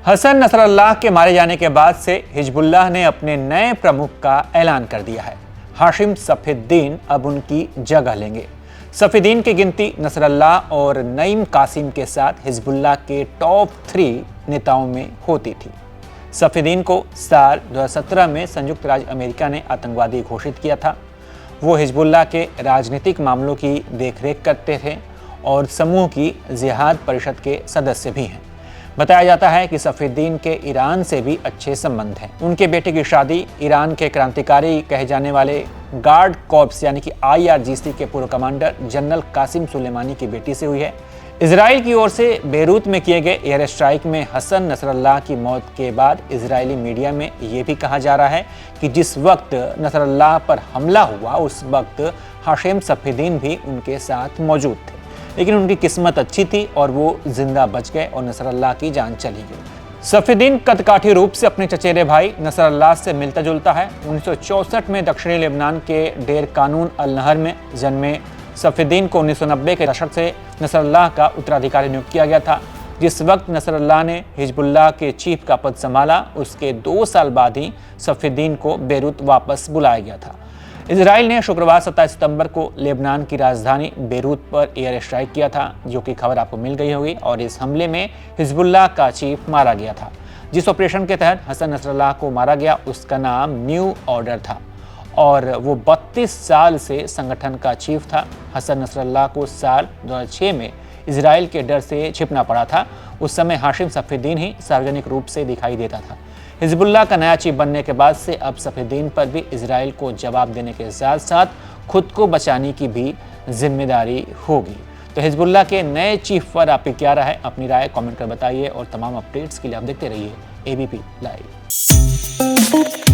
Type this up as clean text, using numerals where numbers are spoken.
Hassan Nasrallah के मारे जाने के बाद से हिजबुल्लाह ने अपने नए प्रमुख का ऐलान कर दिया है। हाशिम सफीउद्दीन अब उनकी जगह लेंगे। सफीउद्दीन की गिनती नसरल्लाह और नईम कासिम के साथ हिजबुल्लाह के टॉप 3 नेताओं में होती थी। सफीउद्दीन को साल 2017 में संयुक्त राज्य अमेरिका ने आतंकवादी घोषित किया था। वो हिजबुल्लाह के राजनीतिक मामलों की देखरेख करते थे और समूह की जिहाद परिषद के सदस्य भी हैं। बताया जाता है कि सफीउद्दीन के ईरान से भी अच्छे संबंध हैं। उनके बेटे की शादी ईरान के क्रांतिकारी कहे जाने वाले गार्ड कॉर्प्स यानी कि IRGC के पूर्व कमांडर जनरल कासिम सुलेमानी की बेटी से हुई है। इजराइल की ओर से बेरूत में किए गए एयर स्ट्राइक में हसन नसरल्लाह की मौत के बाद इजरायली मीडिया में ये भी कहा जा रहा है कि जिस वक्त नसरल्लाह पर हमला हुआ उस वक्त हाशिम सफीउद्दीन भी उनके साथ मौजूद थे, लेकिन उनकी किस्मत अच्छी थी और वो जिंदा बच गए और नसरल्लाह की जान चली गई। सफीउद्दीन कदकाठी रूप से अपने चचेरे भाई नसरल्लाह से मिलता जुलता है। 1964 में दक्षिणी लेबनान के डेर कानून अल नहर में जन्मे सफीउद्दीन को 1990 के दशक से नसरल्लाह का उत्तराधिकारी नियुक्त किया गया था। जिस वक्त नसरल्लाह ने हिजबुल्लाह के चीफ का पद संभाला उसके 2 साल बाद ही सफीउद्दीन को बेरूत वापस बुलाया गया था। इजराइल ने शुक्रवार 27 सितंबर को लेबनान की राजधानी बेरूत पर एयर स्ट्राइक किया था, जो कि खबर आपको मिल गई होगी, और इस हमले में हिजबुल्लाह का चीफ मारा गया था। जिस ऑपरेशन के तहत हसन नसरल्लाह को मारा गया उसका नाम न्यू ऑर्डर था और वो 32 साल से संगठन का चीफ था। हसन नसरल्लाह को साल 2006 में इजराइल के डर से छिपना पड़ा था। उस समय हाशिम सफीउद्दीन ही सार्वजनिक रूप से दिखाई देता था। हिजबुल्लाह का नया चीफ बनने के बाद से अब सफीउद्दीन पर भी इजराइल को जवाब देने के साथ साथ खुद को बचाने की भी जिम्मेदारी होगी। तो हिजबुल्लाह के नए चीफ पर आपकी क्या राय है? अपनी राय कमेंट कर बताइए और तमाम अपडेट्स के लिए आप देखते रहिए ABP लाइव।